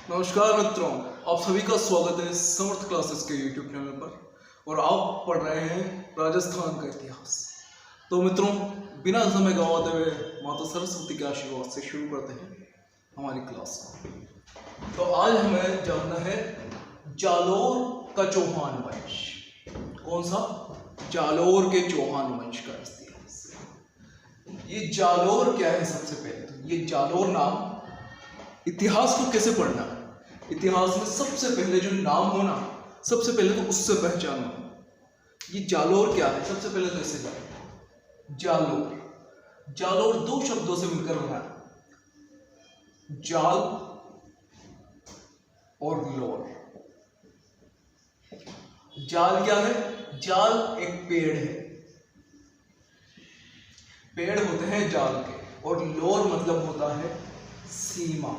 नमस्कार मित्रों, आप सभी का स्वागत है समर्थ क्लासेस के यूट्यूब चैनल पर और आप पढ़ रहे हैं राजस्थान का इतिहास। तो मित्रों, बिना समय गंवाते हुए माता सरस्वती के आशीर्वाद से शुरू करते हैं हमारी क्लास को। तो आज हमें जानना है जालोर का चौहान वंश। कौन सा? जालोर के चौहान वंश का इतिहास। ये जालोर क्या है? सबसे पहले तो ये जालोर नाम, इतिहास को कैसे पढ़ना है, इतिहास में सबसे पहले जो नाम हो ना, सबसे पहले तो उससे पहचानो। ये जालोर क्या है? सबसे पहले तो इसे जानो। जालोर दो शब्दों से मिलकर बना है, जाल और लोर। जाल क्या है? जाल एक पेड़ है, पेड़ होते हैं जाल के, और लोर मतलब होता है सीमा,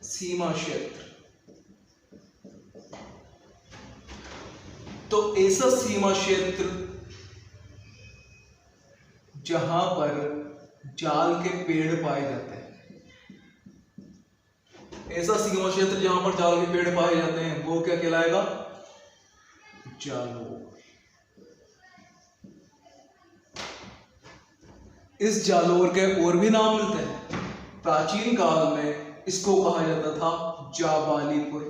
सीमा क्षेत्र। तो ऐसा सीमा क्षेत्र जहां पर जाल के पेड़ पाए जाते हैं, ऐसा सीमा क्षेत्र जहां पर जाल के पेड़ पाए जाते हैं, वो क्या कहलाएगा? जालोर। इस जालोर के और भी नाम मिलते हैं। प्राचीन काल में इसको कहा जाता था जाबालीपुर।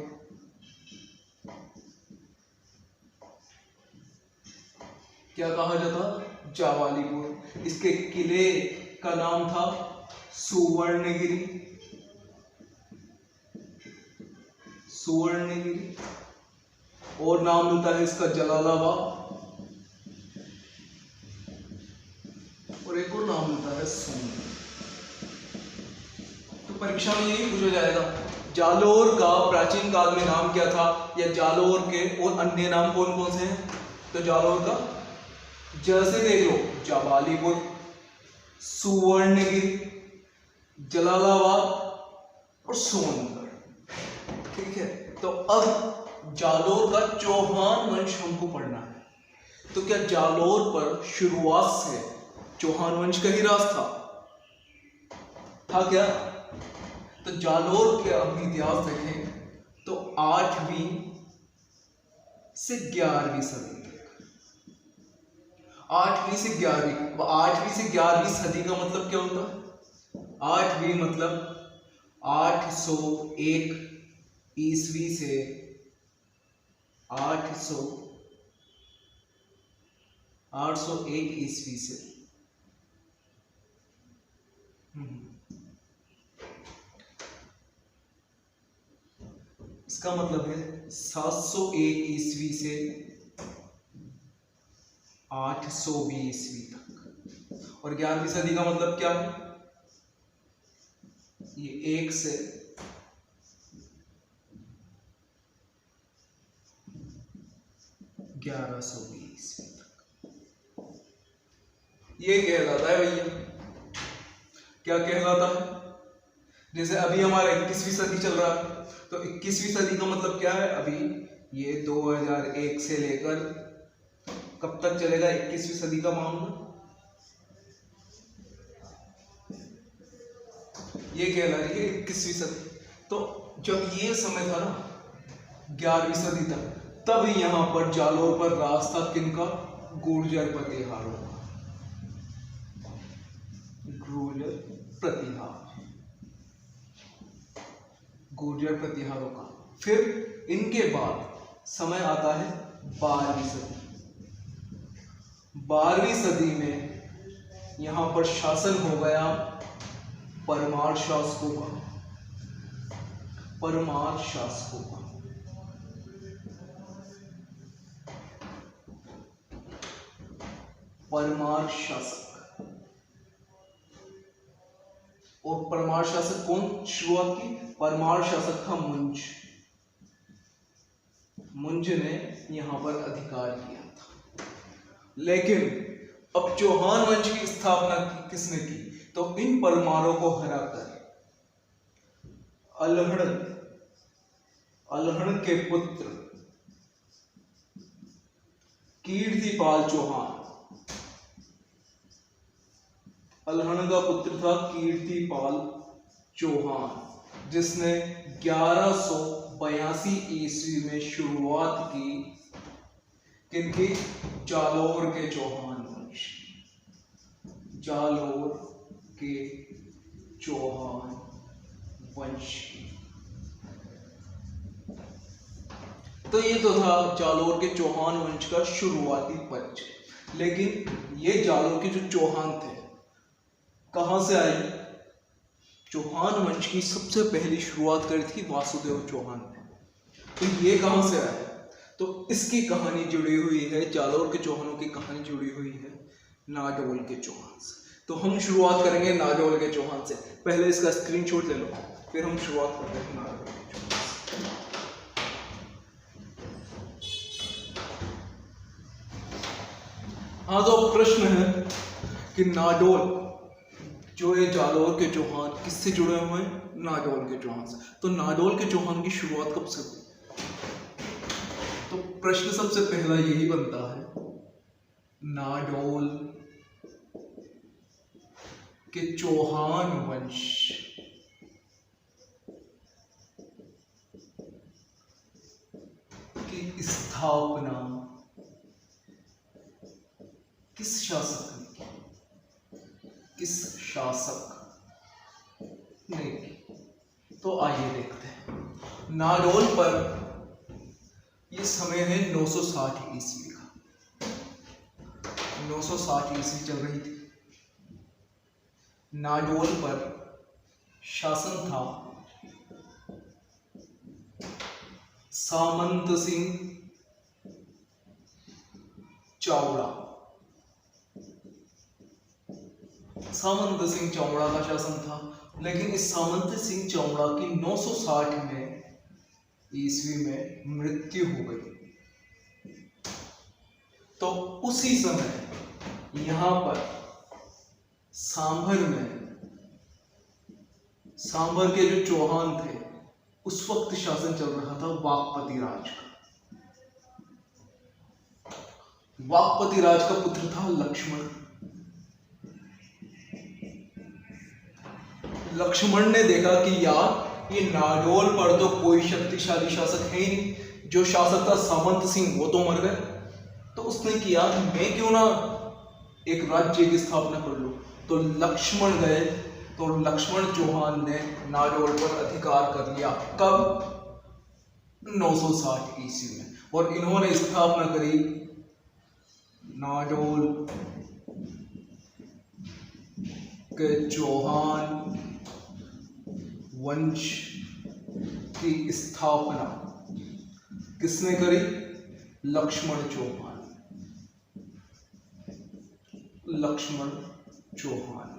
क्या कहा जाता? जाबालीपुर। इसके किले का नाम था सुवर्णगिरी। सुवर्णगिरी। और नाम मिलता है इसका जलालाबाद, और एक और नाम मिलता है सोन। तो परीक्षा में यही पूछा जाएगा, जालोर का प्राचीन काल में नाम क्या था, या जालोर के और अन्य नाम कौन कौन से हैं? तो जालोर का जैसे देख लो, जाबालीपुर, सुवर्णगिरी, जलालाबाद और सोनगढ़। ठीक है, तो अब जालोर का चौहान वंश हमको पढ़ना है। तो क्या जालोर पर शुरुआत से चौहान वंश का ही राज था क्या? तो जालोर के हम इतिहास देखें तो 8वीं से 11वीं सदी तक, 8वीं से 11वीं, 8वीं से 11वीं सदी का मतलब क्या होता है? 8वीं मतलब 801 ईस्वी से 801 ईस्वी से इसका मतलब है 701 ईस्वी से 820 ईस्वी तक। और 11वीं सदी का मतलब क्या है? ये 1 से 1120 ईस्वी तक। ये कहलाता है भैया, क्या कहलाता है? जैसे अभी हमारा 21वीं सदी चल रहा है, तो 21वीं सदी का मतलब क्या है? अभी ये 2001 से लेकर कब तक चलेगा 21वीं सदी का मामला? ये कहला रही है 21वीं सदी। तो जब ये समय था ना 11वीं सदी तक, तब यहां पर जालोर पर राज था किनका? गुर्जर प्रतिहारों का। गुर्जर प्रतिहारों का। फिर इनके बाद समय आता है 12वीं सदी। 12वीं सदी में यहां पर शासन हो गया परमार शासकों का। परमार शासकों का। परमार शासक। और परमार शासक कौन शुरुआत की? परमार शासक था मुंज। मुंज ने यहां पर अधिकार किया था। लेकिन अब चौहान वंश की स्थापना किसने की? तो इन परमारों को हराकर अल्हड़ के पुत्र कीर्तिपाल चौहान, अल्हड़ का पुत्र था कीर्तिपाल चौहान, जिसने 1182 ईस्वी में शुरुआत की किनकी? जालोर के चौहान वंश, जालोर के चौहान वंश। तो ये तो था जालोर के चौहान वंश का शुरुआती परिचय। लेकिन ये जालोर के जो चौहान थे कहां से आए? चौहान वंश की सबसे पहली शुरुआत करी थी वासुदेव चौहान ने। तो ये कहां से आए? तो इसकी कहानी जुड़ी हुई है, जालोर के चौहानों की कहानी जुड़ी हुई है नाडोल के चौहान से। तो हम शुरुआत करेंगे नाडोल के चौहान से। पहले इसका स्क्रीनशॉट ले लो, फिर हम शुरुआत करते हैं नाडोल के चौहान से। हाँ, तो प्रश्न है कि नाडोल जो ये जालोर के चौहान किससे जुड़े हुए हैं? नाडोल के चौहान से। तो नाडोल के चौहान की शुरुआत कब से हुई? तो प्रश्न सबसे पहला यही बनता है, नाडोल के चौहान वंश की स्थापना किस शासक ने की? किस शासक ने की? तो आइए देखते हैं। नाडोल पर ये समय है 960 ईस्वी का। 960 ईस्वी चल रही थी। नाडोल पर शासन था सामंत सिंह चावड़ा। सामंत सिंह चावड़ा का शासन था। लेकिन इस सामंत सिंह चावड़ा की 960 में ईस्वी में मृत्यु हो गई। तो उसी समय यहां पर सांभर के जो चौहान थे उस वक्त शासन चल रहा था वाकपति राज का। वाकपति राज का पुत्र था लक्ष्मण। लक्ष्मण ने देखा कि यार ये नाडोल पर तो कोई शक्तिशाली शासक है ही नहीं। जो शासक था सामंत सिंह वो तो मर गए। तो उसने किया मैं क्यों ना एक राज्य की स्थापना कर लूं। तो लक्ष्मण गए। तो लक्ष्मण चौहान ने नाडोल पर अधिकार कर लिया। कब? 960 ईस्वी में। और इन्होंने स्थापना करी नाडोल के चौहान वंश की स्थापना किसने करी? लक्ष्मण चौहान। लक्ष्मण चौहान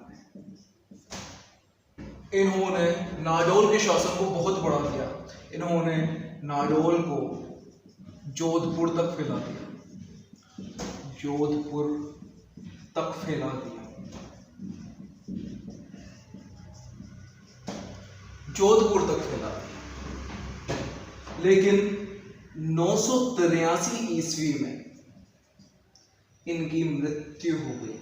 इन्होंने नाडोल के शासन को बहुत बढ़ा दिया। इन्होंने नाडोल को जोधपुर तक फैला दिया। जोधपुर तक फैला दिया। जोधपुर तक फैला दिया। लेकिन 983 ईस्वी में इनकी मृत्यु हो गई।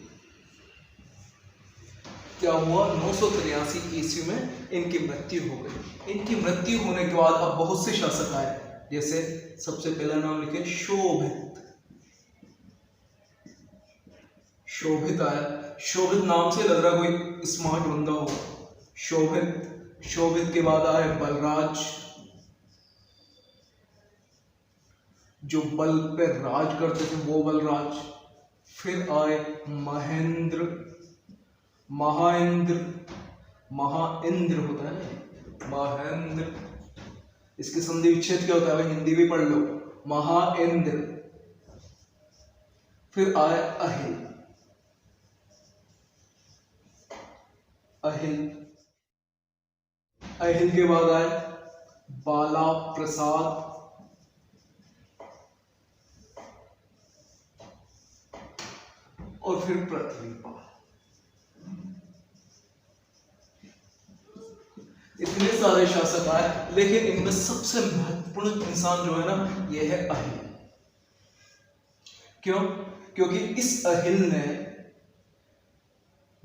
क्या हुआ? 983 ईस्वी में इनकी मृत्यु हो गई। इनकी मृत्यु होने के बाद अब बहुत से शासक आए। जैसे सबसे पहला नाम लिखे शोभित। शोभित आया। शोभित नाम से लग रहा कोई स्मार्ट बंदा हो। शोभित। शोभित के बाद आए बलराज, जो बल पे राज करते थे वो बलराज। फिर आए महेंद्र, महाइंद्र, महाइंद्र होता है ना, महेंद्र। इसके संधि विच्छेद क्या होता है? हिंदी भी पढ़ लो। महाइंद्र। फिर आए अहिल। अहिल। अहिल के बाद आए बाला प्रसाद। और फिर पृथ्वीपाल। इतने सारे शासक आए, लेकिन इनमें सबसे महत्वपूर्ण इंसान जो है ना, यह है अहिल। क्यों? क्योंकि इस अहिल ने,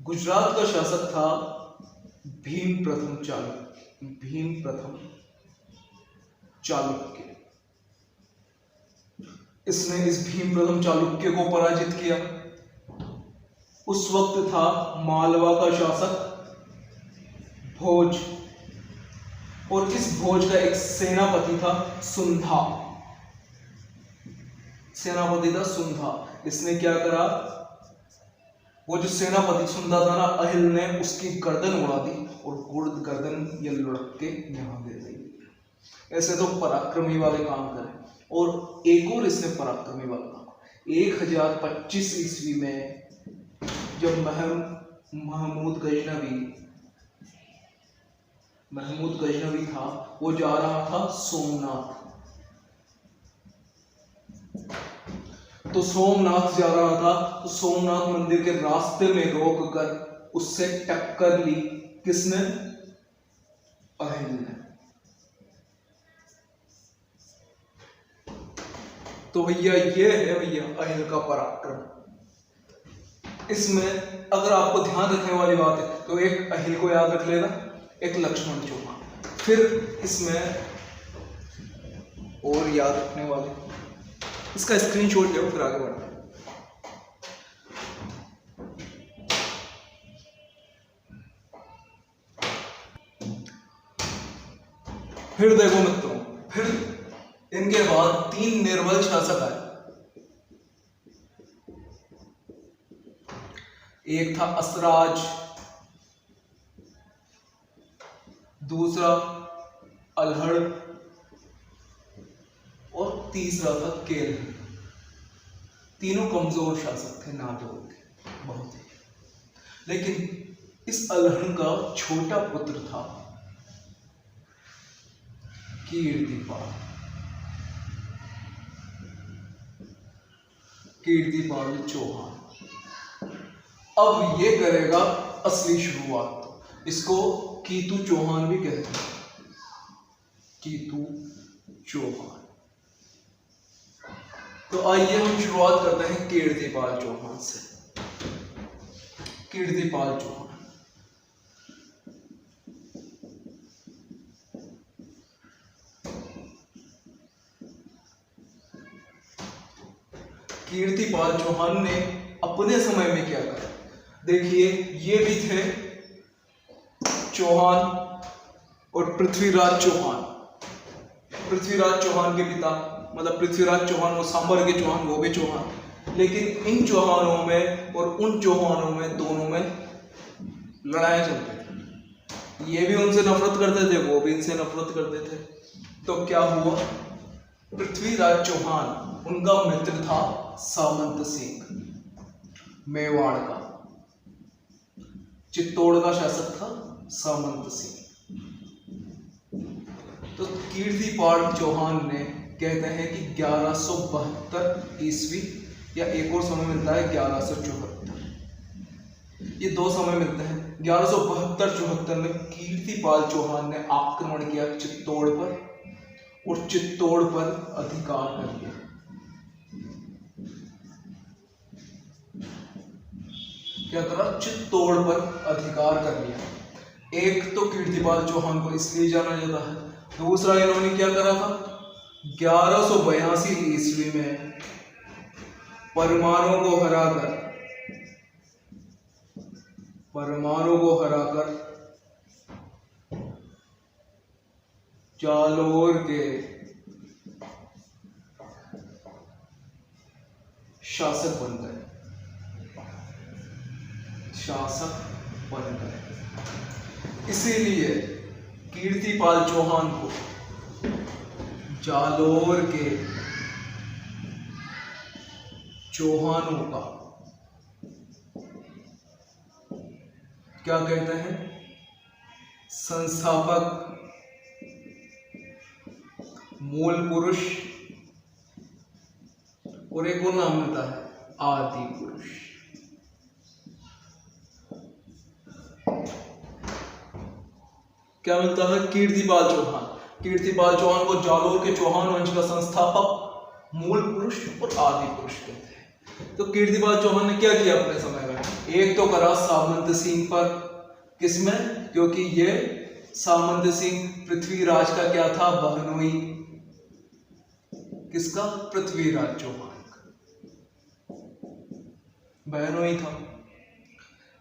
गुजरात का शासक था भीम प्रथम चालुक्य। भीम प्रथम चालुक्य। इसने इस भीम प्रथम चालुक्य को पराजित किया। उस वक्त था मालवा का शासक भोज, और इस भोज का एक सेनापति था सुंधा। सेनापति था सुंधा। इसने क्या करा, वो जो सेनापति सुंधा था ना, अहिल ने उसकी गर्दन उड़ा दी और गर्दन ये लुढ़क के यहाँ दे दी। ऐसे तो पराक्रमी वाले काम करे। और एक और इसने पराक्रमी वाला काम, 1025 ईस्वी में जब महमूद गजनवी था, वो जा रहा था सोमनाथ। तो सोमनाथ जा रहा था, तो सोमनाथ मंदिर के रास्ते में रोककर उससे टक्कर ली। किसने? अहिल ने। तो भैया ये है भैया अहिल का पराक्रम। इसमें अगर आपको ध्यान रखने वाली बात है तो एक अहिल को याद रख लेना, एक लक्ष्मण चौहान। फिर इसमें और याद रखने वाले, इसका स्क्रीनशॉट ले, फिर आगे बढ़ते हैं। फिर देखो मित्रों, फिर इनके बाद 3 निर्बल शासक आए। एक था असराज, दूसरा अल्हड़ और तीसरा था केल। तीनों कमजोर शासक थे, नाजोर थे बहुत ही। लेकिन इस अल्हड़ का छोटा पुत्र था कीर्तिपाल चौहान। अब ये करेगा असली शुरुआत। इसको कीतू चौहान भी कहते हैं, कीतू चौहान। तो आइए हम शुरुआत करते हैं कीर्तिपाल चौहान से। कीर्तिपाल चौहान कीर्तिपाल चौहान ने अपने समय में क्या करा, देखिए। ये भी थे चौहान और पृथ्वीराज चौहान। पृथ्वीराज चौहान के पिता, मतलब पृथ्वीराज चौहान वो सांबर के चौहान, वो भी चौहान। लेकिन इन चौहानों में और उन चौहानों में, दोनों में लड़ाइयां चलती थी। ये भी उनसे नफरत करते थे, वो भी इनसे नफरत करते थे। तो क्या हुआ, पृथ्वीराज चौहान, उनका मित्र था सामंत सिंह मेवाड़ का। चित्तौड़ का शासक था सामंत सिंह। तो कीर्तिपाल चौहान ने, कहते हैं कि 1172 ईस्वी, या एक और समय मिलता है 1174, ये 2 समय मिलते हैं। 1172-74 में कीर्तिपाल चौहान ने आक्रमण किया चित्तौड़ पर, और चित्तौड़ पर अधिकार कर लिया। क्या करा, चित्तौड़ पर अधिकार कर लिया। एक तो कीर्तिपाल चौहान को इसलिए जाना जाता है, दूसरा इन्होंने क्या करा था, 1182 ईस्वी में परमाणु को हराकर जालोर के शासक बन गए। इसीलिए कीर्तिपाल चौहान को जालोर के चौहानों का क्या कहते हैं, संस्थापक, मूल पुरुष, और एक और नाम मिलता है आदि पुरुष। क्या मिलता है, कीर्तिपाल चौहान। कीर्तिपाल चौहान को जालोर के चौहान वंश का संस्थापक, मूल पुरुष और आदि पुरुष कहते हैं। तो कीर्तिपाल चौहान ने क्या किया अपने समय में, एक तो करा सामंत सिंह पर, किसमें, क्योंकि ये सामंत सिंह पृथ्वीराज का क्या था? बहनोई। किसका? पृथ्वीराज चौहान का बहनोई था,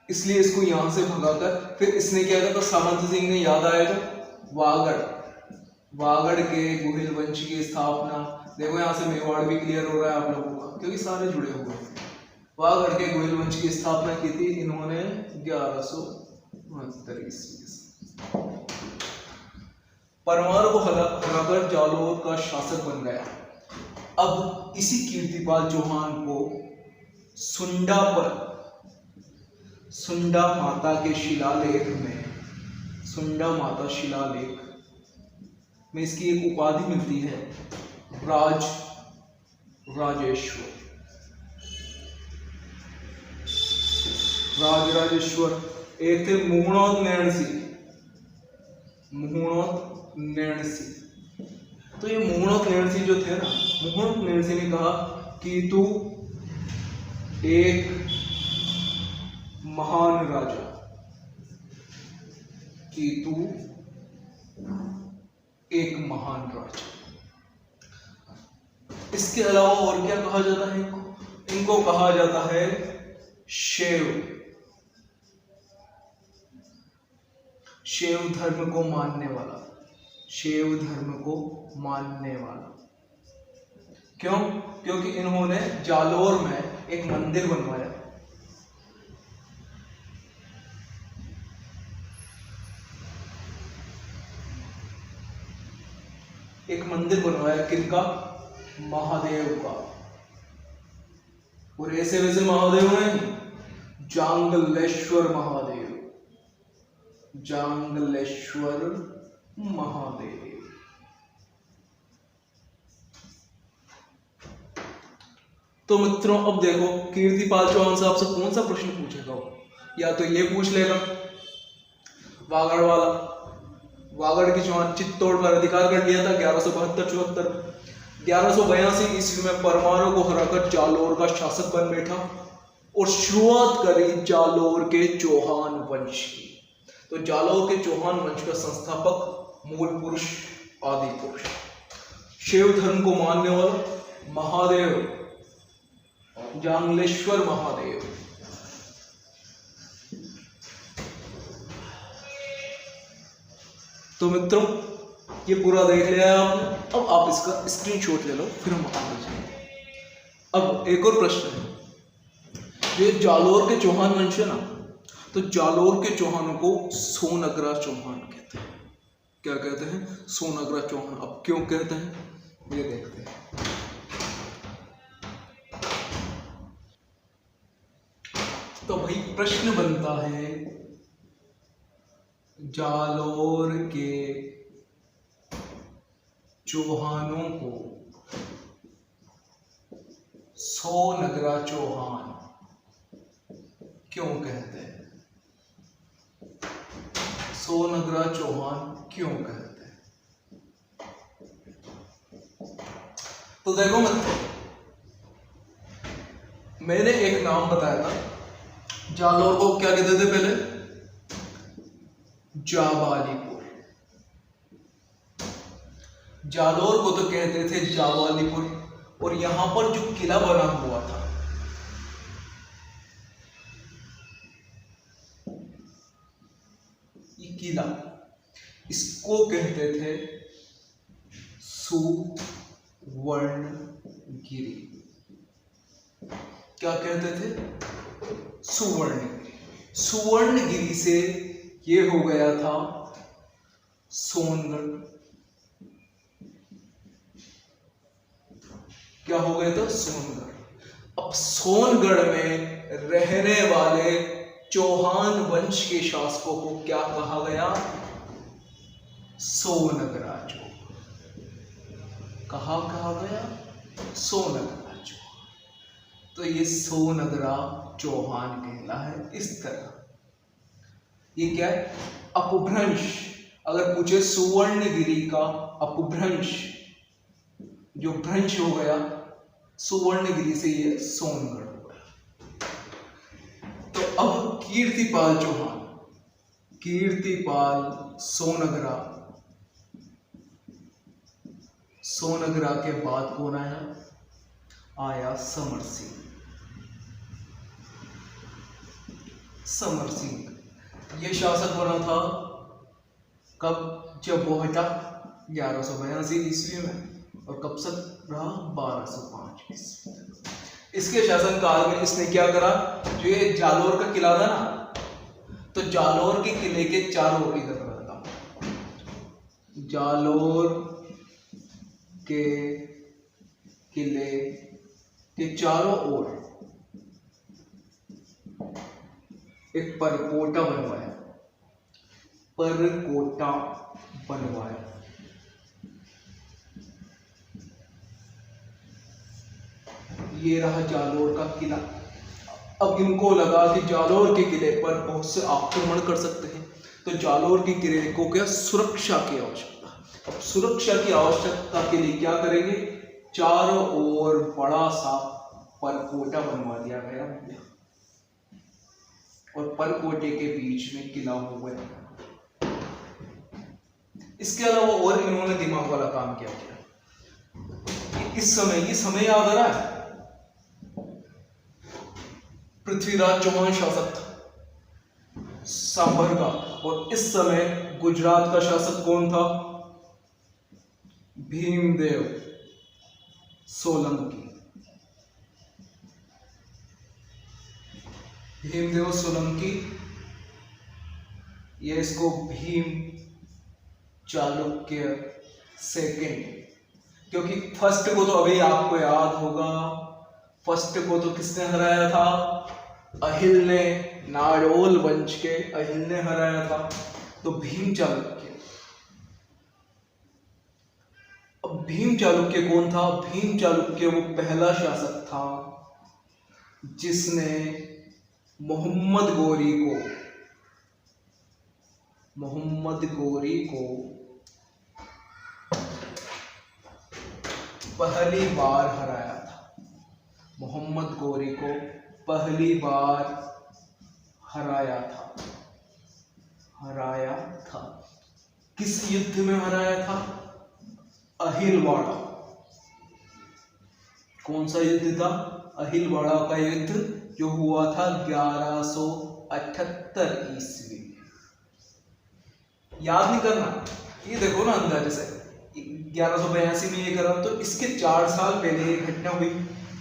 इसलिए इसको यहां से भगाकर फिर इसने क्या किया? तो सामंत सिंह ने याद आया तो वागड़ के गुहिल वंश की स्थापना। देखो यहाँ से मेवाड़ भी क्लियर हो रहा है आप लोगों का, क्योंकि सारे जुड़े हुए हैं। वागड़ के गुहिल वंश की स्थापना की थी इन्होंने 1169 ईस्वी से। परमार को हराकर जालोर का शासक बन गया। अब इसी कीर्तिपाल चौहान को सुंडा माता के शिलालेख में, सुंडा माता शिलालेख में इसकी एक उपाधि मिलती है, राजराजेश्वर। एक थे मुहणोत नैणसी। तो ये मुहणोत नैणसी जो थे ना, मुहणोत नैणसी ने कहा कि तू एक महान राजा, कि तू एक महान राजा। इसके अलावा और क्या कहा जाता है इनको कहा जाता है शैव धर्म को मानने वाला। क्यों? क्योंकि इन्होंने जालोर में एक मंदिर बनवाया। किनका? महादेव का। और ऐसे वैसे महादेव नहीं, जांगलेश्वर महादेव। तो मित्रों अब देखो, कीर्तिपाल चौहान से आपसे कौन सा प्रश्न पूछेगा? या तो ये पूछ लेगा वागड़ के चौहान चित्तौड़ पर अधिकार कर लिया था 1172-74। 1182 ईस्वी में परमारों को हराकर जालोर का शासक बन बैठा और शुरुआत करी जालोर के चौहान वंश की। तो जालोर के चौहान वंश का संस्थापक, मूल पुरुष, आदि पुरुष, शैव धर्म को मानने वाला महादेव, जांगलेश्वर महादेव। तो मित्रों ये पूरा देख लिया है आपने। अब आप इसका स्क्रीनशॉट ले लो, फिर हम आगे जाएंगे। अब एक और प्रश्न है, जो जालोर के चौहान वंश है ना, तो जालोर के चौहानों को सोनगरा चौहान कहते हैं। क्या कहते हैं? सोनगरा चौहान। अब क्यों कहते हैं ये देखते हैं। तो भाई प्रश्न बनता है, जालोर के चौहानों को सोनगरा चौहान क्यों कहते हैं? सोनगरा चौहान क्यों कहते हैं? तो देखो मित्रों, मैंने एक नाम बताया था, जालोर को क्या कहते थे पहले? जावालीपुर। जालोर को तो कहते थे जावालीपुर। और यहां पर जो किला बना हुआ था, ये किला, इसको कहते थे सुवर्णगिरी। क्या कहते थे? सुवर्णगिरी। सुवर्णगिरी से ये हो गया था सोनगढ़। क्या हो गया था? सोनगढ़। अब सोनगढ़ में रहने वाले चौहान वंश के शासकों को क्या कहा गया? सोनगरा चौहान। कहा गया? सोनगरा चौहान। तो ये सोनगरा चौहान कहला है इस तरह। ये क्या है? अपभ्रंश। अगर पूछे सुवर्णगिरी का अपभ्रंश, जो भ्रंश हो गया सुवर्णगिरी से, ये सोनगढ़ हो गया। तो अब कीर्तिपाल चौहान कीर्तिपाल सोनगरा। सोनगरा के बाद कौन आया? आया समर सिंह। समर सिंह ये शासक बना था कब? जब वो हटा 1182 ईस्वी में, और कब तक रहा? 1205 ईस्वी। इसके शासनकाल में इसने क्या करा? जो ये जालोर का किला था ना, तो जालोर के किले के चारों ओर इधर रहा था। जालोर के किले के चारों ओर एक परकोटा बनवाया। परकोटा बनवाया। ये रहा जालोर का किला। अब इनको लगा कि जालोर के किले पर बहुत से आक्रमण कर सकते हैं, तो जालोर के किले को क्या? सुरक्षा की आवश्यकता। अब सुरक्षा की आवश्यकता के लिए क्या करेंगे? चारों ओर बड़ा सा परकोटा बनवा दिया गया भैया, और परकोटे के बीच में किला हुआ है। इसके अलावा और इन्होंने दिमाग वाला काम क्या किया? इस समय याद आ रहा है, पृथ्वीराज चौहान शासक था सांभर का, और इस समय गुजरात का शासक कौन था? भीमदेव सोलंकी। भीमदेव सोलंकी, ये इसको भीम चालुक्य सेकेंड, क्योंकि फर्स्ट को तो अभी आपको याद होगा, फर्स्ट को तो किसने हराया था? अहिल ने, नाडोल वंश के अहिल ने हराया था। तो भीम चालुक्य। अब भीम चालुक्य कौन था? भीम चालुक्य वो पहला शासक था जिसने मोहम्मद गोरी को पहली बार हराया था। मोहम्मद गोरी को पहली बार हराया था। किस युद्ध में हराया था? अहिलवाड़ा। कौन सा युद्ध था? अहिलवाड़ा का युद्ध, जो हुआ था 1178 ईस्वी। याद नहीं करना, ये देखो ना अंदाजे से 1182 में ये करा, तो इसके 4 साल पहले ये घटना हुई,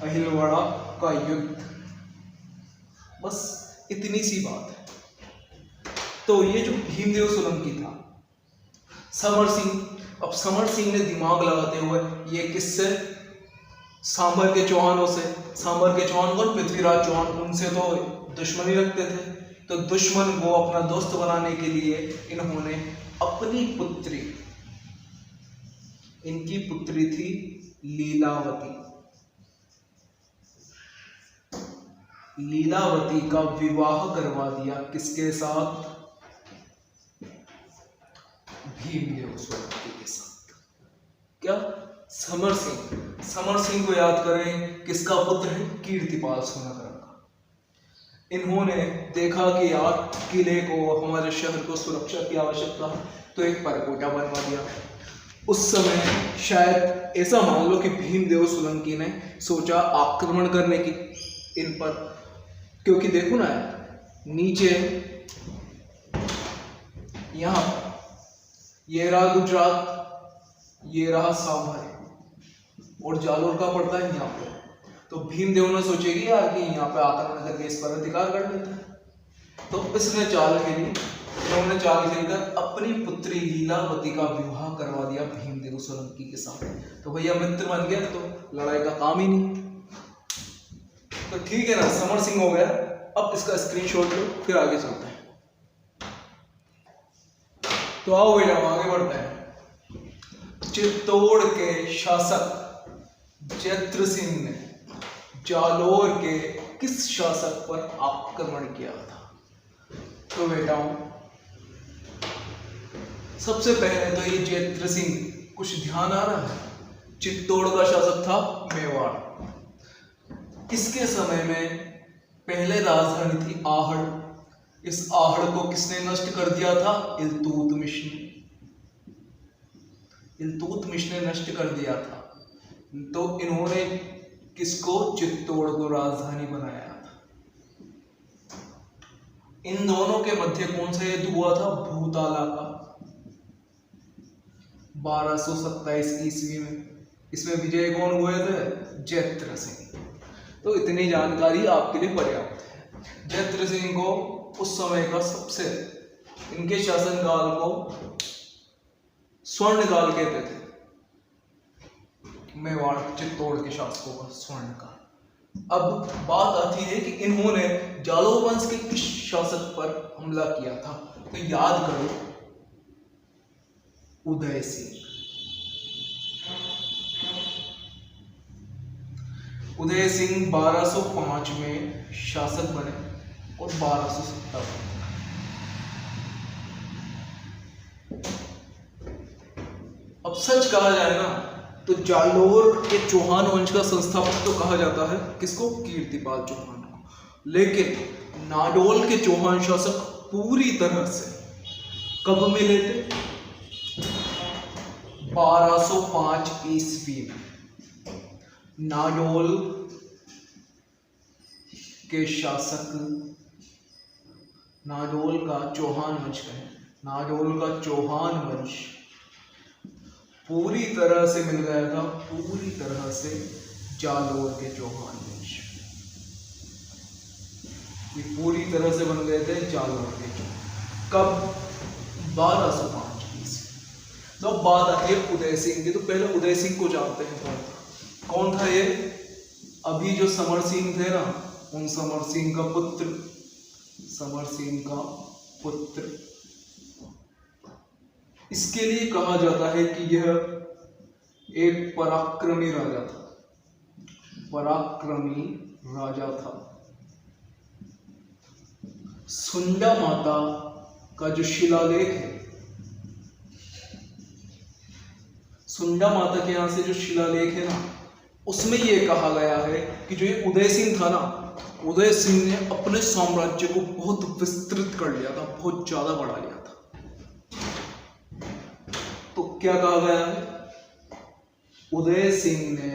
अहिलवाड़ा का युद्ध। बस इतनी सी बात है। तो ये जो भीमदेव सोलंकी था, समर सिंह, अब समर सिंह ने दिमाग लगाते हुए ये किससे? सांभर के चौहानों से। सांभर के चौहान कौन? पृथ्वीराज चौहान। उनसे तो दुश्मनी रखते थे, तो दुश्मन को अपना दोस्त बनाने के लिए इन्होंने अपनी पुत्री, इनकी पुत्री थी लीलावती का विवाह करवा दिया। किसके साथ? भीमदेव सोलंकी के साथ। क्या? समर सिंह को याद करें, किसका पुत्र है? कीर्तिपाल सोनगरा का। इन्होंने देखा कि यार किले को, हमारे शहर को सुरक्षा की आवश्यकता है, तो एक परकोटा बनवा दिया। उस समय शायद ऐसा मान लो कि भीमदेव सोलंकी ने सोचा आक्रमण करने की इन पर, क्योंकि देखो ना नीचे यहां ये रहा गुजरात, ये रहा सांभर, और जालोर का पड़ता है यहाँ पे। तो भीमदेव ने सोचेगी यार कि यहाँ पे आक्रमण करके इस पर अधिकार कर लेते हैं, तो इसने चाल खेली। इन्होंने चाल खेलकर अपनी पुत्री लीलावती का विवाह करवा दिया भीमदेव सोलंकी के साथ। तो भैया मित्र बन गया, तो लड़ाई का काम ही नहीं। तो ठीक है ना, समर सिंह हो गया। अब इसका स्क्रीनशॉट लो, फिर आगे चलते हैं। तो आओ भैया आगे बढ़ते हैं। चित्तौड़ के शासक जैत्र सिंह ने जालोर के किस शासक पर आक्रमण किया था? तो बेटाओं, सबसे पहले तो ये जैत्र सिंह, कुछ ध्यान आ रहा है? चित्तौड़ का शासक था मेवाड़। इसके समय में पहले राजधानी थी आहड़, इस आहड़ को किसने नष्ट कर दिया था? इल्तुतमिश ने। इल्तुतमिश ने नष्ट कर दिया था। तो इन्होंने किसको? चित्तौड़ को राजधानी बनाया था। इन दोनों के मध्य कौन सा युद्ध हुआ था? भूताला का, 1227 ईस्वी में। इसमें विजय कौन हुए थे? जयद्रथ सिंह। तो इतनी जानकारी आपके लिए पर्याप्त है। जयद्रथ सिंह को उस समय का सबसे, इनके शासनकाल को स्वर्णकाल कहते थे। मेवाड़ चित्तौड़ के शासकों का स्वर्णकाल। अब बात आती है कि इन्होंने जालौर वंश के किस शासक पर हमला किया था? तो याद करो, उदय सिंह। उदय सिंह 1205 में शासक बने और 1257। अब सच कहा जाए ना तो जालौर के चौहान वंश का संस्थापक तो कहा जाता है किसको? कीर्तिपाल चौहान को। लेकिन नाडोल के चौहान शासक पूरी तरह से कब मिले थे? 1205 ईस्वी में। नाडोल के शासक, नाडोल का चौहान वंश कहें, नाडोल का चौहान वंश पूरी तरह से मिल गया था, पूरी तरह से जालौर के चौहान वंश। ये पूरी तरह से बन गए थे जालौर के चौहान। कब? 1205 ईस्वी। तो बात आती है उदय सिंह की। तो पहले उदय सिंह को जानते हैं कौन था ये? अभी जो समर सिंह थे ना, उन समर सिंह का पुत्र, समर सिंह का पुत्र। इसके लिए कहा जाता है कि यह एक पराक्रमी राजा था, पराक्रमी राजा था। सुंडा माता का जो शिलालेख है, सुंडा माता के यहां से जो शिलालेख है ना, उसमें यह कहा गया है कि जो ये उदय सिंह था ना, उदय सिंह ने अपने साम्राज्य को बहुत विस्तृत कर लिया था, बहुत ज्यादा बढ़ा लिया था। तो क्या कहा गया है? उदय सिंह ने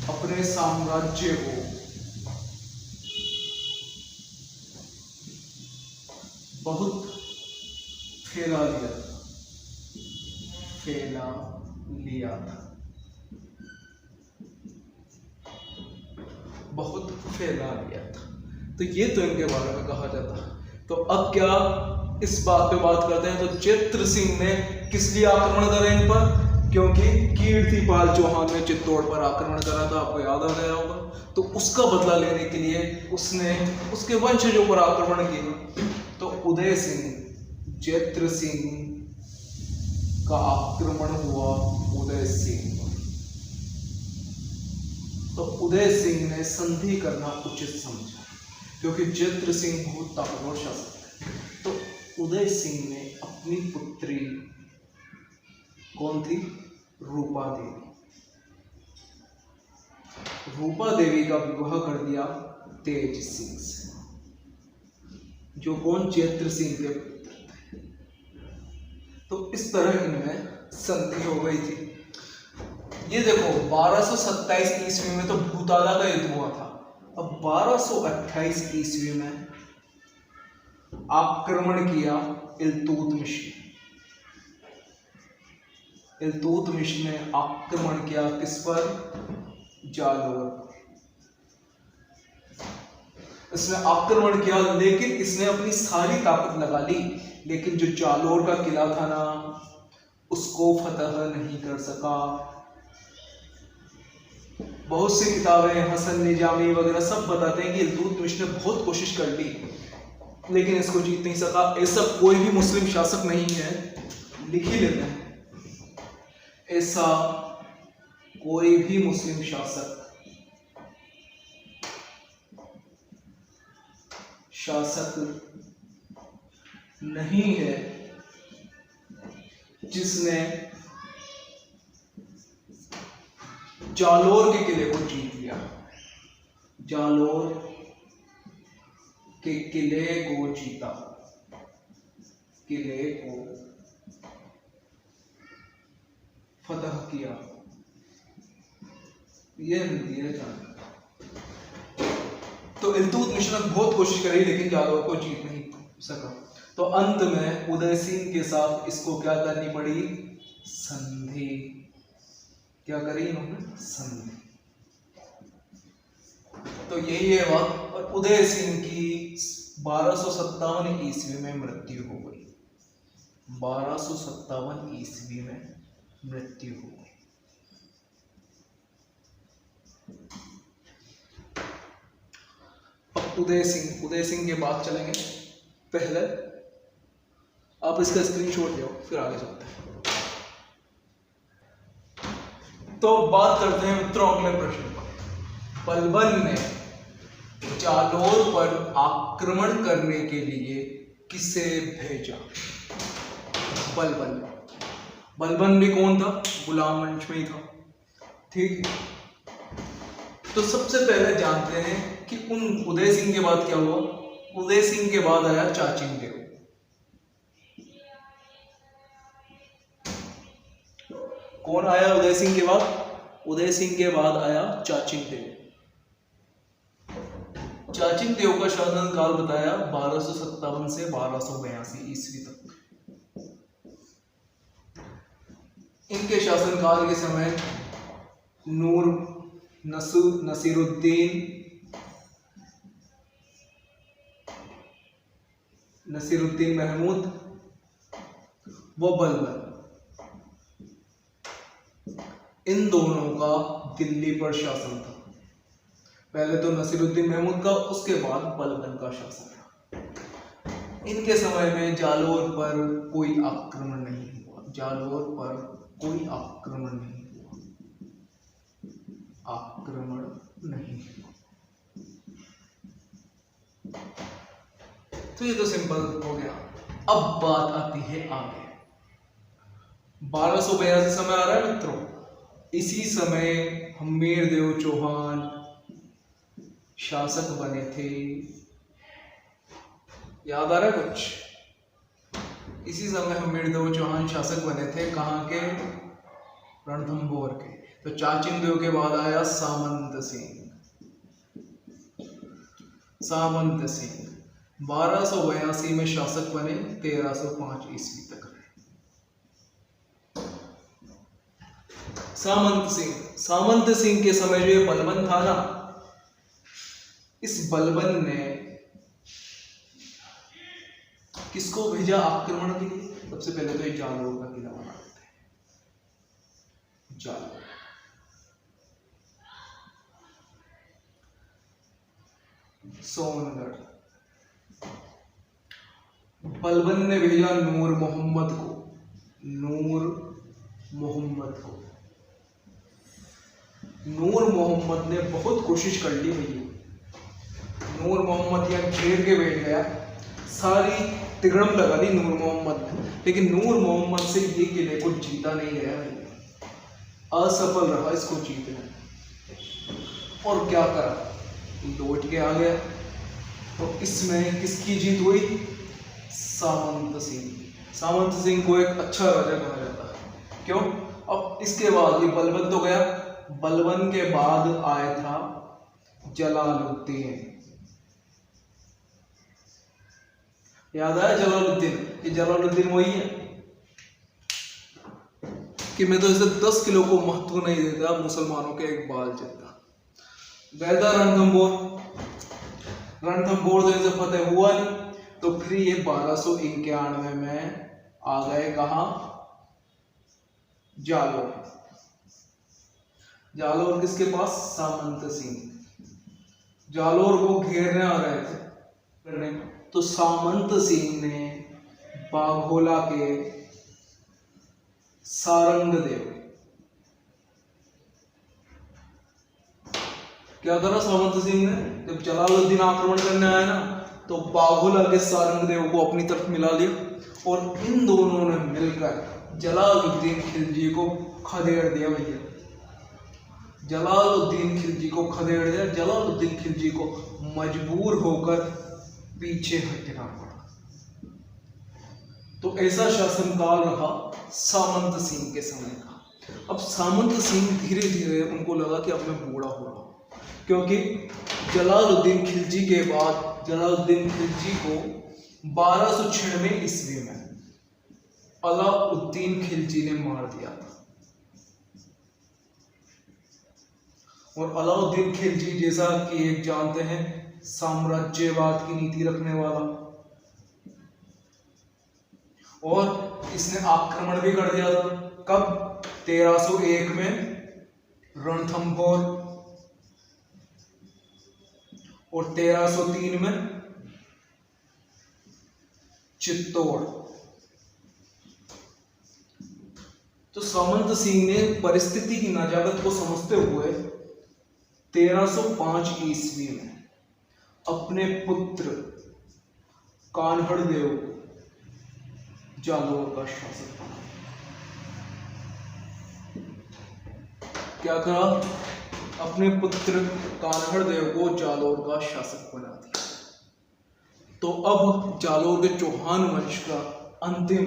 अपने साम्राज्य को बहुत फैला लिया था, फैला लिया था, बहुत फैला लिया था। तो ये तो इनके बारे में कहा जाता है। तो अब क्या इस बात पे बात करते हैं? तो जयद्रथ सिंह ने किस लिए आक्रमण करा इन पर? क्योंकि कीर्तिपाल चौहान ने चित्तौड़ पर आक्रमण करा था, आपको याद आ गया होगा। तो उसका बदला लेने के लिए उसने उसके वंशजों पर आक्रमण किया। तो उदय सिंह, जयद्रथ सिंह का आक्रमण हुआ उदय सिंह पर। तो उदय सिंह ने संधि करना उचित समझा, क्योंकि जयद्रथ सिंह बहुत ताकतवर शासक थे। तो उदय सिंह ने अपनी पुत्री, कौन थी? रूपा देवी, रूपा देवी का विवाह कर दिया तेज सिंह से, जो कौन? जयद्रथ सिंह के पुत्र थे। तो इस तरह इनमें संधि हो गई थी। ये देखो 1227 ईस्वी में तो भूताला का युद्ध हुआ था। अब 1228 ईस्वी में आक्रमण किया इल्तुतमिश ने। इल्तुतमिश ने आक्रमण किया किस पर? जालौर पर। इसने आक्रमण किया, लेकिन इसने अपनी सारी ताकत लगा ली, लेकिन जो जालौर का किला था ना, उसको फतह नहीं कर सका। बहुत सी किताबें, हसन निजामी वगैरह सब बताते हैं कि इल्तुतमिश ने बहुत कोशिश कर ली, लेकिन इसको जीत नहीं सका। ऐसा कोई भी मुस्लिम शासक नहीं है, लिख ही लेते हैं, ऐसा कोई भी मुस्लिम शासक नहीं है जालोर के किले को जीत लिया। जालोर के किले को जीता, किले को फतह किया। ये मिलती है जान। तो इल्तुतमिश ने बहुत कोशिश करी लेकिन जालोर को जीत नहीं सका। तो अंत में उदय सिंह के साथ इसको क्या करनी पड़ी? संधि। क्या करी इन्होंने? संधि। तो यही है बात। और उदय सिंह की 1257 ईस्वी में मृत्यु हो गई। 1257 ईस्वी में मृत्यु हो गई। अब उदय सिंह के बाद चलेंगे। पहले आप इसका स्क्रीनशॉट लो, फिर आगे चलते हैं। तो बात करते हैं मित्रों अगले प्रश्न पर। बलबन ने जालोर पर आक्रमण करने के लिए किसे भेजा? बलबन भी कौन था? गुलाम वंश में ही था। ठीक है। तो सबसे पहले जानते हैं कि उन उदय सिंह के बाद क्या हुआ। उदय सिंह के बाद आया चाचिंग देव। कौन आया उदय सिंह के बाद? उदय सिंह के बाद आया चाचिंग देव। चाचिंग देव का शासनकाल बताया 1257 से 1282 ईस्वी तक। इनके शासनकाल के समय नसीरुद्दीन महमूद व बलबन, इन दोनों का दिल्ली पर शासन था। पहले तो नसीरुद्दीन महमूद का, उसके बाद बलबन का शासन था। इनके समय में जालोर पर कोई आक्रमण नहीं हुआ। जालोर पर कोई आक्रमण नहीं हुआ। आक्रमण नहीं हुआ। तो ये तो सिंपल हो गया। अब बात आती है आगे। 1282 समय आ रहा है मित्रों। इसी समय हम्मीर देव चौहान शासक बने थे। याद आ रहा है कुछ? इसी समय हम्मीर देव चौहान शासक बने थे। कहाँ के? रणथंभौर के। तो चाचिंग देव के बाद आया सामंत सिंह। 1282 में शासक बने, 1305 ईस्वी तक रहे। सामंत सिंह के समय जो ये बलबन था ना, इस बलबन ने किसको भेजा आक्रमण के लिए? सबसे पहले तो ये जालोर का किला बना देते हैं। जालोर, सोनगढ़। बलबन ने भेजा नूर मोहम्मद को। नूर मोहम्मद ने बहुत कोशिश कर ली भैया। नूर मोहम्मद यहाँ घेर के बैठ गया। सारी तिगड़म लगा ली नूर मोहम्मद ने, लेकिन नूर मोहम्मद से ये किले को जीता नहीं गया। असफल रहा इसको जीतने। और क्या करा? लौट के आ गया। तो इसमें किसकी जीत हुई? सामंत सिंह को एक अच्छा राजा कहा जाता है। क्यों? अब इसके बाद ये बलबन तो गया। बलबन के बाद आया था जलालुद्दीन। याद आया जलालुद्दीन? ये जलालुद्दीन वही है कि मैं तो इसे 10 किलो को महत्व नहीं देता, मुसलमानों के एक बाल जितना। गया रणथंभौर तो इसे फतेह हुआ नहीं। तो फिर ये 1291 में आ गए कहा? जालोर किसके पास? सामंत सिंह। जालोर को घेरने आ रहे थे। तो सामंत सिंह ने बाघोला के सारंगदेव, क्या करा सामंत सिंह ने? जब जलालुद्दीन आक्रमण करने आया ना, तो बाघोला के सारंगदेव को अपनी तरफ मिला लिया। और इन दोनों ने मिलकर जलालुद्दीन खिलजी को खदेड़ दिया भैया। जलालुद्दीन खिलजी को खदेड़ दिया। जलालुद्दीन खिलजी को मजबूर होकर पीछे हटना पड़ा। तो ऐसा शासनकाल रहा सामंत सिंह के समय का। अब सामंत सिंह धीरे धीरे उनको लगा कि अब मैं बूढ़ा हो रहा हूं, क्योंकि जलालुद्दीन खिलजी के बाद जलालुद्दीन खिलजी को 1296 ईस्वी में अलाउद्दीन खिलजी ने मार दिया था। और अलाउद्दीन खिलजी जैसा कि एक जानते हैं साम्राज्यवाद की नीति रखने वाला, और इसने आक्रमण भी कर दिया था। कब? 1301 में रणथंभौर और 1303 में चित्तौड़। तो सामंत सिंह ने परिस्थिति की नजाकत को समझते हुए 1305 ईस्वी में अपने पुत्र कान्हड़ देव जालोर का शासक बना। क्या करा? अपने पुत्र कान्हड़ देव को जालोर का शासक बना दिया। तो अब जालोर के चौहान वंश का अंतिम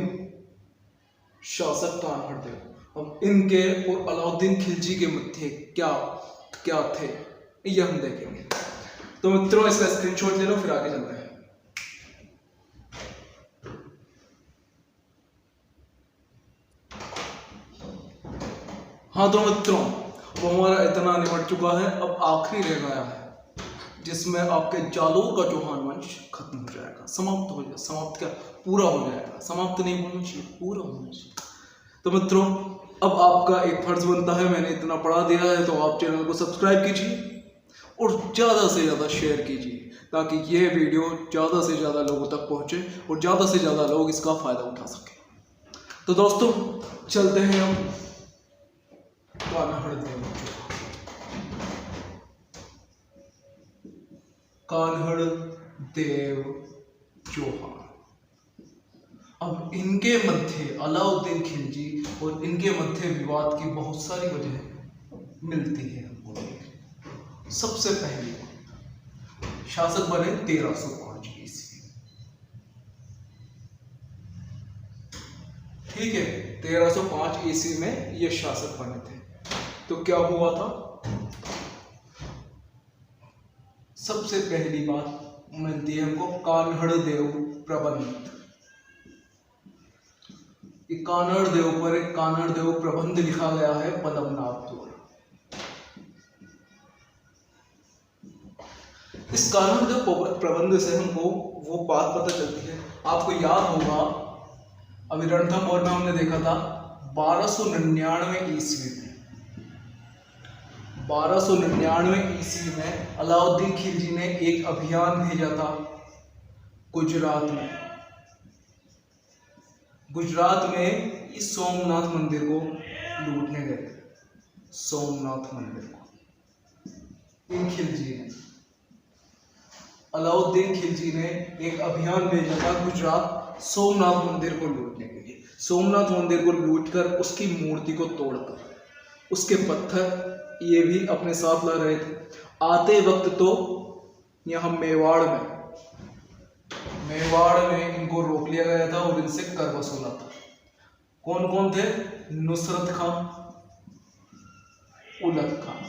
शासक कान्हड़ देव। अब इनके और अलाउद्दीन खिलजी के मध्य क्या क्या थे ये हम देखेंगे। तो मित्रों इसका स्क्रीनशॉट ले लो, फिर आगे चलते हैं। हाँ तो मित्रों वो हमारा इतना निपट चुका है। अब आखिरी रह गया है जिसमें आपके जालोर का चौहान वंश खत्म हो जाएगा, समाप्त हो जाएगा। समाप्त क्या? पूरा हो जाएगा। समाप्त नहीं बोलना चाहिए, पूरा होना चाहिए। तो मित्रों अब आपका एक फर्ज बनता है, मैंने इतना पढ़ा दिया है तो आप चैनल को सब्सक्राइब कीजिए और ज़्यादा से ज़्यादा शेयर कीजिए, ताकि ये वीडियो ज़्यादा से ज़्यादा लोगों तक पहुँचे और ज़्यादा से ज़्यादा लोग इसका फ़ायदा उठा सकें। तो दोस्तों चलते हैं हम कान्हड़ देव चौहान। अब इनके मध्य अलाउद्दीन खिलजी और इनके मध्य विवाद की बहुत सारी वजह मिलती है हमको। सबसे पहले शासक बने 1305 ईस्वी। ठीक है, 1305 ईस्वी में ये शासक बने थे। तो क्या हुआ था? सबसे पहली बात मिलती है हमको कान्हड़ देव प्रबंध। कान्हड़ देव पर एक कान्हड़ देव प्रबंध लिखा गया है पद्मनाभ द्वारा। इस कान्हड़ देव प्रबंध से हमको वो बात पता चलती है। आपको याद होगा अभी रणथंभौर में हमने देखा था 1299 ईस्वी में 1299 ईस्वी में अलाउद्दीन खिलजी ने एक अभियान भेजा था गुजरात में। गुजरात में इस सोमनाथ मंदिर को लूटने गए थे। सोमनाथ मंदिर को इन खिलजी ने, अलाउद्दीन खिलजी ने एक अभियान भेजा था गुजरात सोमनाथ मंदिर को लूटने के लिए। सोमनाथ मंदिर को लूटकर उसकी मूर्ति को तोड़कर उसके पत्थर ये भी अपने साथ ला रहे थे। आते वक्त तो यहाँ मेवाड़ में इनको रोक लिया गया था और इनसे कर वसूला था। कौन कौन थे? नुसरत खां, उलग खां।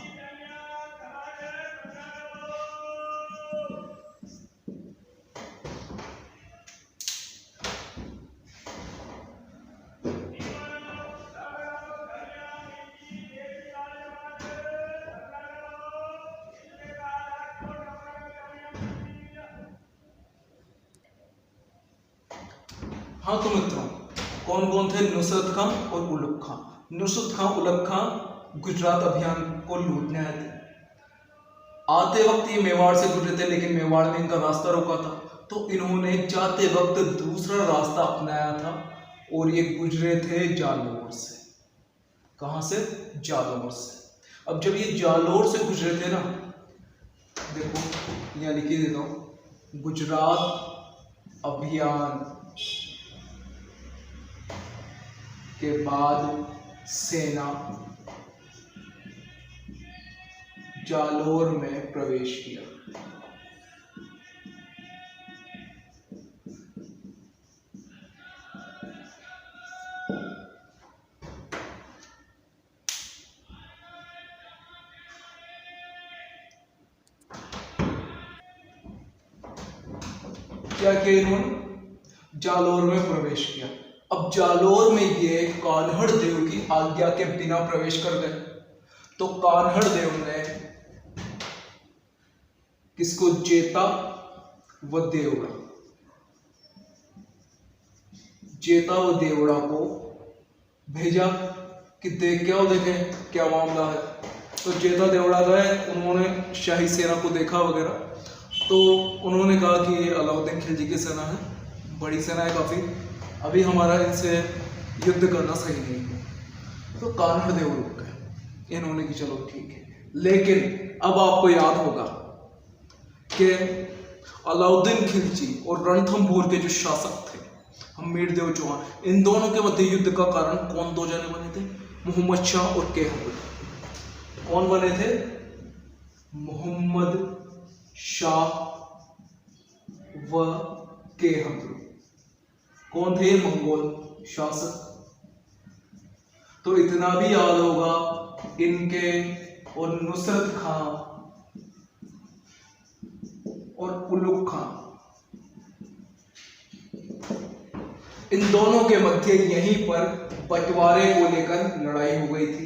हाँ तो मित्रों कौन कौन थे? नुसरत खां और उलग खां। नुसरत खां, उलग खां गुजरात अभियान को लूटने आए थे। आते वक्त ये मेवाड़ से गुजरे थे, लेकिन मेवाड़ में इनका रास्ता रोका था, तो इन्होंने जाते वक्त दूसरा रास्ता अपनाया था और ये गुजरे थे जालोर से। कहाँ से? जालोर से। अब जब ये जालोर से गुजरे थे ना, देखो यहाँ लिख देता हूँ, गुजरात अभियान के बाद सेना जालोर में प्रवेश किया। क्या किया इन्होंने? जालोर में प्रवेश किया। अब जालोर में ये कान्हड़ देव की आज्ञा के बिना प्रवेश कर गए। तो कान्हड़ देव ने किसको? जेता व देवड़ा, जेता व देवड़ा को भेजा कि देख क्या हो, देखे क्या मामला है। तो जेता देवड़ा गए, उन्होंने शाही सेना को देखा वगैरह, तो उन्होंने कहा कि ये अलाउद्दीन खिलजी की सेना है, बड़ी सेना है काफ़ी, अभी हमारा इनसे युद्ध करना सही नहीं है। तो कान्हड़ देव रुक गए। इन्होंने कि चलो ठीक है। लेकिन अब आपको याद होगा कि अलाउद्दीन खिलजी और रणथंभौर के जो शासक थे हमीरदेव चौहान, इन दोनों के मध्य युद्ध का कारण कौन दो जने बने थे? मोहम्मद शाह और के हमरू। कौन बने थे? मोहम्मद शाह व के हमरू। कौन थे? मंगोल शासक। तो इतना भी याद होगा, इनके और नुसरत खां और उलुग खां, इन दोनों के मध्य यहीं पर बंटवारे को लेकर लड़ाई हो गई थी।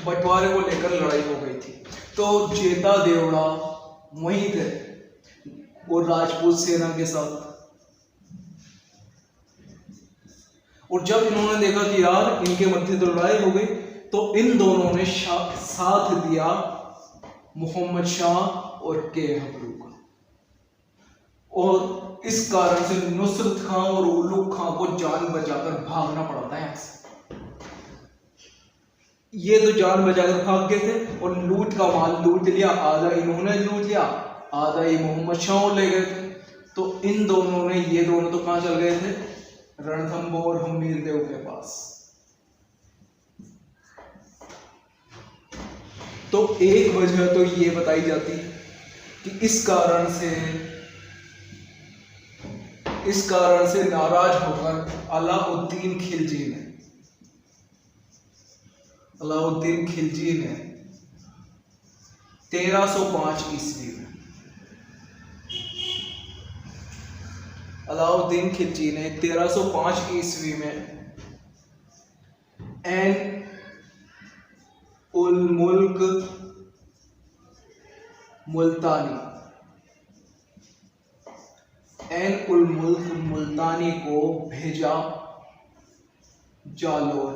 बंटवारे को लेकर लड़ाई हो गई थी। तो जेता देवड़ा वहीं थे और राजपूत सेना के साथ। और जब इन्होंने देखा कि यार इनके मध्य तो लड़ाई हो गई, तो इन दोनों ने साथ दिया मोहम्मद शाह और के हमरू का। और इस कारण से नुसरत खां और उलुग खां को जान बचाकर भागना पड़ा था यहां से। ये तो जान बचाकर भाग गए थे और लूट का माल लूट लिया, आधा इन्होंने लूट लिया, आधा ही मोहम्मद शाह ले गए थे। तो इन दोनों ने, ये दोनों तो कहां चल गए थे? रणथंभौर हमीरदेव के पास। तो एक वजह तो ये बताई जाती है कि इस कारण से नाराज होकर अलाउद्दीन खिलजी ने 1305 ईस्वी में अलाउद्दीन खिलजी ने 1305 ईस्वी में ऐन उल मुल्क मुल्तानी को भेजा जालोर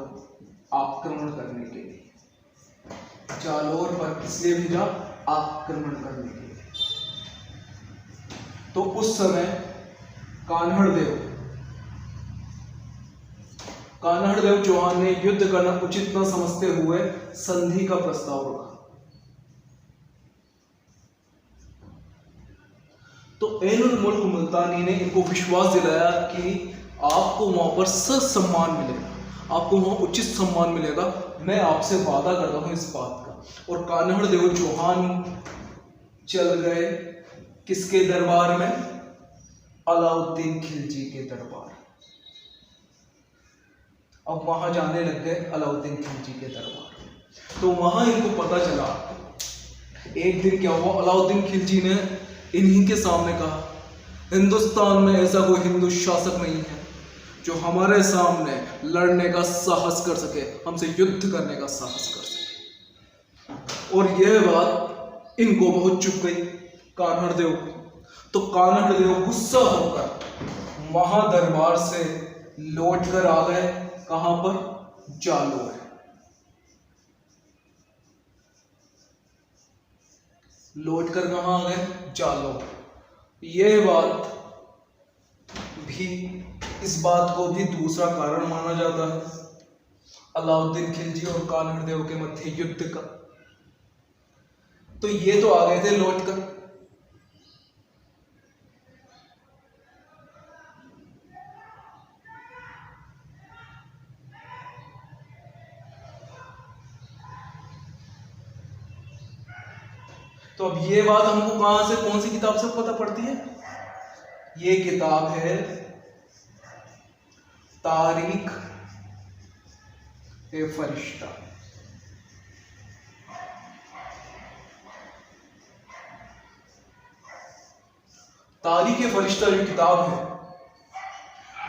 आक्रमण करने के लिए। जालोर पर इसलिए भेजा? आक्रमण करने के लिए। तो उस समय कान्हड़ देव चौहान ने युद्ध करना उचित न समझते हुए संधि का प्रस्ताव रखा। तो ऐन उल मुल्क मुल्तानी ने इनको विश्वास दिलाया कि आपको वहां पर सम्मान मिलेगा, आपको वहां उचित सम्मान मिलेगा, मैं आपसे वादा करता हूं इस बात का। और कान्हड़ देव चौहान चल गए किसके दरबार में? अलाउद्दीन खिलजी के दरबार। अब वहां जाने लग गए अलाउद्दीन खिलजी के दरबार। तो वहां इनको पता चला, एक दिन क्या हुआ, अलाउद्दीन खिलजी ने इन्हीं के सामने कहा, हिंदुस्तान में ऐसा कोई हिंदू शासक नहीं है जो हमारे सामने लड़ने का साहस कर सके, हमसे युद्ध करने का साहस कर सके। और यह बात इनको बहुत चुभ गई कान्हड़ देव को। तो कान्हड़ देव गुस्सा होकर महादरबार से लौट कर आ गए। कहां पर? जालोर। लौट कर कहां आ गए? जालोर। यह बात भी, इस बात को भी दूसरा कारण माना जाता है अलाउद्दीन खिलजी और कान्हड़ देव के मध्य युद्ध का। तो ये तो आ गए थे लौट कर, तो अब ये बात हमको कहां से, कौन सी किताब से पता पड़ती है? ये किताब है तारीख ए फरिश्ता। तारीख ए फरिश्ता जो किताब है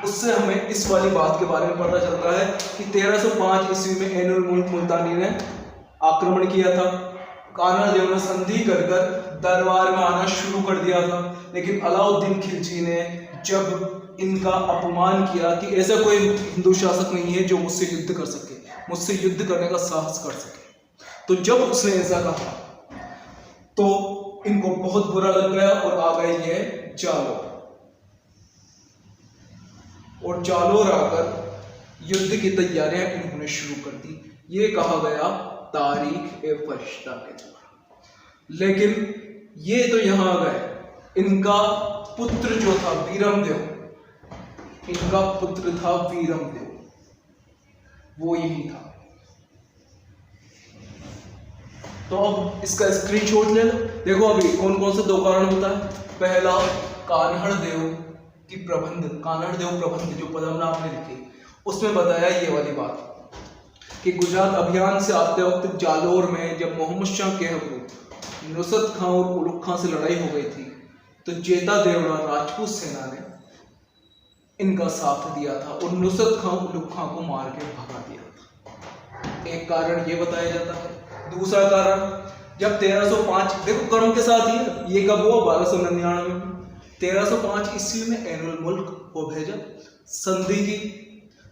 उससे हमें इस वाली बात के बारे में पता चलता है कि 1305 ईस्वी में ऐनुल मुल्क मुल्तानी ने आक्रमण किया था। कान्हा देव ने संधि कर दरबार में आना शुरू कर दिया था, लेकिन अलाउद्दीन खिलजी ने जब इनका अपमान किया कि ऐसा कोई हिंदू शासक नहीं है जो मुझसे युद्ध कर सके, मुझसे युद्ध करने का साहस कर सके, तो जब उसने ऐसा कहा तो इनको बहुत बुरा लग गया और आ गए ये जालोर। और जालोर आकर युद्ध की तैयारियां इन्होंने शुरू कर दी। ये कहा गया तारीख ए फरिश्ता के द्वारा। लेकिन ये तो यहां आ गए, इनका पुत्र जो था वीरमदेव, इनका पुत्र था वीरमदेव, वो यही था। तो अब इसका स्क्रीनशॉट ले लो। देखो अभी कौन कौन से 2 कारण होता है। पहला, कान्हड़ देव की प्रबंध, कान्हड़ देव प्रबंध जो पद्मनाभ ने लिखी, उसमें बताया ये वाली बात कि गुजरात अभियान से आते वक्त जालोर में जब मोहम्मद शाह केहबरू, नुसरत खां और उलुग खां से लड़ाई हो गई थी, तो जेता देवड़ा राजपूत सेना ने इनका साथ दिया था और नुसरत खां उलुग खां को मार के भगा दिया था। एक कारण ये बताया जाता है। दूसरा कारण, जब 1305, देखो कर्म के साथ ही ये कब हुआ? 1299 में। 1305 ईस्वी में ऐनुल मुल्क को भेजा, संधि की,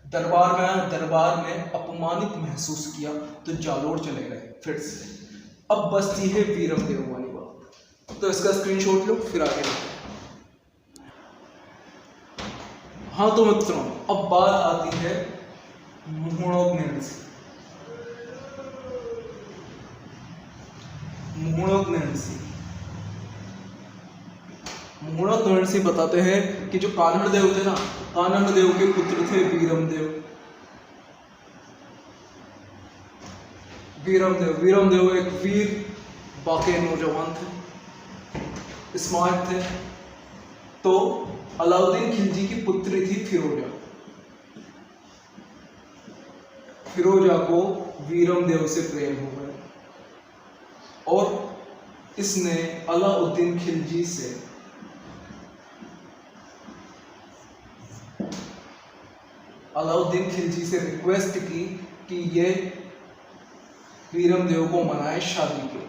दरबार में आया, दरबार में अपमानित महसूस किया तो जालोर चले गए फिर से। अब बसती है वीरमदेव वाली बात, तो इसका स्क्रीनशॉट लो, फिर आगे देखते हैं। हाँ तो मित्रों, अब बात आती है मुहुणोग से। मुहुणोग बताते हैं कि जो कान्हड़ देव थे ना, कान्हड़ देव के पुत्र थे वीरमदेव। वीरमदेव एक वीर बाके नौजवान थे, स्मार्ट थे। तो अलाउद्दीन खिलजी की पुत्री थी फिरोजा। फिरोजा को वीरमदेव से प्रेम हो गया और इसने अलाउद्दीन खिलजी से रिक्वेस्ट की कि ये वीरमदेव को मनाए शादी के।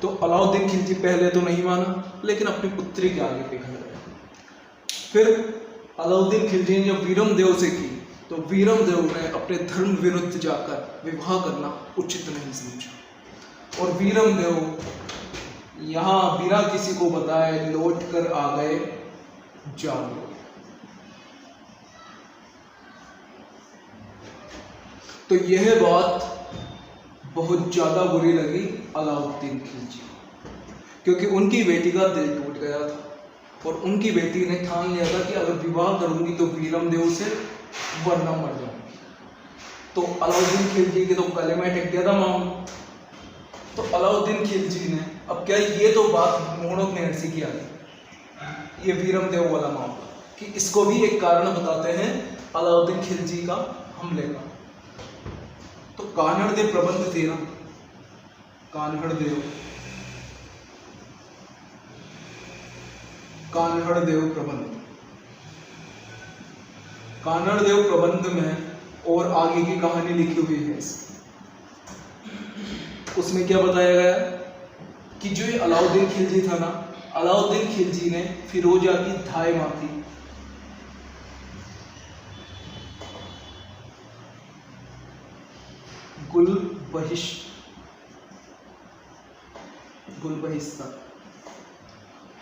तो अलाउद्दीन खिलजी पहले तो नहीं माना, लेकिन अपनी पुत्री के आगे पिघल गए। फिर अलाउद्दीन खिलजी ने जब वीरमदेव से की तो वीरमदेव ने अपने धर्म विरुद्ध जाकर विवाह करना उचित नहीं समझा और वीरमदेव यहाँ बिना किसी को बताए लौट कर आ गए जालोर। तो यह बात बहुत ज्यादा बुरी लगी अलाउद्दीन खिलजी को, क्योंकि उनकी बेटी का दिल टूट गया था और उनकी बेटी ने ठान लिया था कि अगर विवाह करूंगी तो वीरमदेव से, वरना मर जाऊंगी। तो अलाउद्दीन खिलजी के तो गले में टिक गया था मामला। तो अलाउद्दीन खिलजी ने, अब क्या ये तो बात मुहुणोग नेरसी की आ गई, ये वीरमदेव वाला मामला, कि इसको भी एक कारण बताते हैं अलाउद्दीन खिलजी का हमले का। तो कान्हड़ देव प्रबंध थे ना, कान्हड़ देव प्रबंध में और आगे की कहानी लिखी हुई है। उसमें क्या बताया गया कि जो ये अलाउद्दीन खिलजी था ना, अलाउद्दीन खिलजी ने फिरोजा की धाय मांगी। गुलबहिस्ता,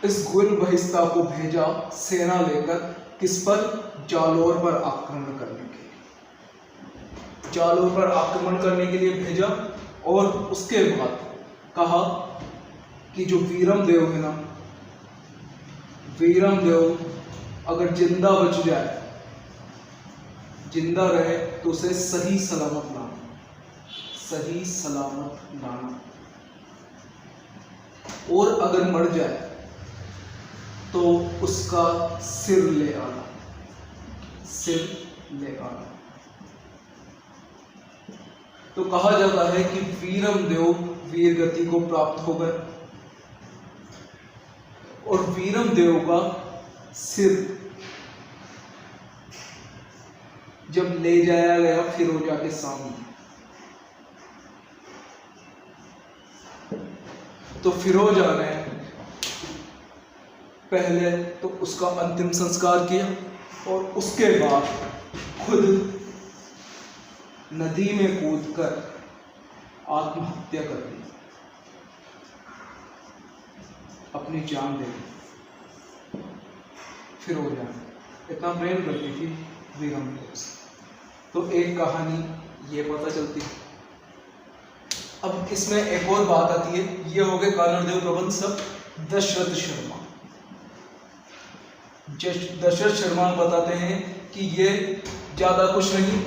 इस गुलबहिस्ता को भेजा सेना लेकर, किस पर? जालोर पर आक्रमण करने के लिए। जालोर पर आक्रमण करने के लिए भेजा और उसके बाद कहा कि जो वीरमदेव है ना, वीरमदेव अगर जिंदा बच जाए, जिंदा रहे तो उसे सही सलामत लाना। और अगर मर जाए तो उसका सिर ले आना, सिर ले आना। तो कहा जाता है कि वीरम देव वीर गति को प्राप्त हो गए और वीरम देव का सिर जब ले जाया गया फिरोजा के सामने, तो फिरोजा ने पहले तो उसका अंतिम संस्कार किया और उसके बाद खुद नदी में कूदकर आत्महत्या कर दी, अपनी जान दे दी। फिरोजा इतना प्रेम करती थी वीरम देव से। तो एक कहानी ये पता चलती है। अब इसमें एक और बात आती है, ये हो गए कानड़देव प्रबंध सब दशरथ शर्मा। दशरथ शर्मा बताते हैं कि ये ज्यादा कुछ नहीं,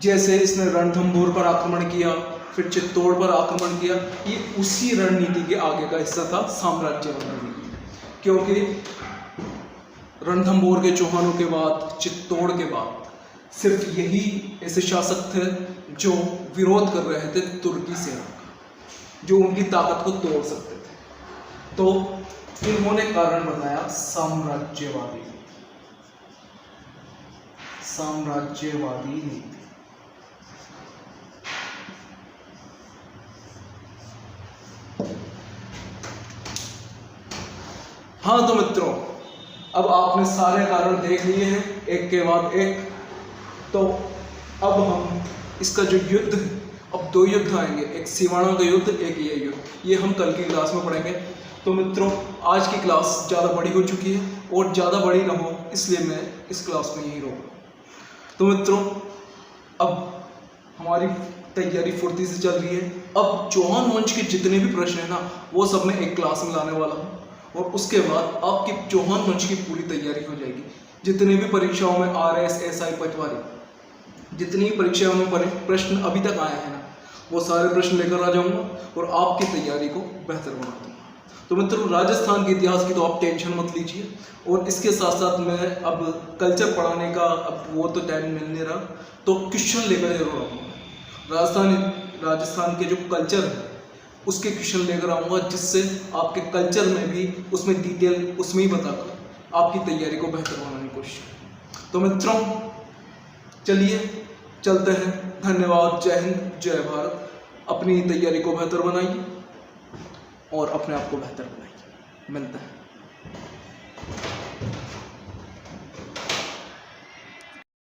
जैसे इसने रणथंभौर पर आक्रमण किया, फिर चित्तौड़ पर आक्रमण किया, ये उसी रणनीति के आगे का हिस्सा था साम्राज्यवाद रणनीति। क्योंकि रणथंभौर के चौहानों के बाद, चित्तौड़ के बाद सिर्फ यही ऐसे शासक थे जो विरोध कर रहे थे तुर्की सेना का, जो उनकी ताकत को तोड़ सकते थे। तो इन्होंने कारण बताया साम्राज्यवादी नीति। हाँ तो मित्रों, अब आपने सारे कारण देख लिए हैं एक के बाद एक। तो अब हम इसका जो युद्ध, अब दो युद्ध आएंगे, एक सिवाना का युद्ध, एक ये युद्ध, ये हम कल की क्लास में पढ़ेंगे। तो मित्रों, आज की क्लास ज़्यादा बड़ी हो चुकी है और ज़्यादा बड़ी ना हो इसलिए मैं इस क्लास में यहीं रोक। तो मित्रों, अब हमारी तैयारी फुर्ती से चल रही है। अब चौहान वंश के जितने भी प्रश्न है ना, वो सब मैं एक क्लास में लाने वाला हूँ और उसके बाद आपकी चौहान वंश की पूरी तैयारी हो जाएगी। जितने भी परीक्षाओं में RS, SI, पटवारी, जितनी परीक्षाओं में प्रश्न अभी तक आए हैं ना, वो सारे प्रश्न लेकर आ जाऊंगा और आपकी तैयारी को बेहतर बना दूंगा। तो मित्रों, राजस्थान के इतिहास की तो आप टेंशन मत लीजिए, और इसके साथ साथ मैं अब कल्चर पढ़ाने का अब वो तो टाइम मिल नहीं रहा, तो क्वेश्चन लेकर जरूर आऊँगा। राजस्थान के जो कल्चर है उसके क्वेश्चन लेकर आऊँगा, जिससे आपके कल्चर में भी उसमें डिटेल उसमें ही बताकर आपकी तैयारी को बेहतर बनाने की कोशिश करें। तो मित्रों, चलिए चलते हैं। धन्यवाद। जय हिंद, जय भारत। अपनी तैयारी को बेहतर बनाइए और अपने आप को बेहतर बनाइए। मिलता है।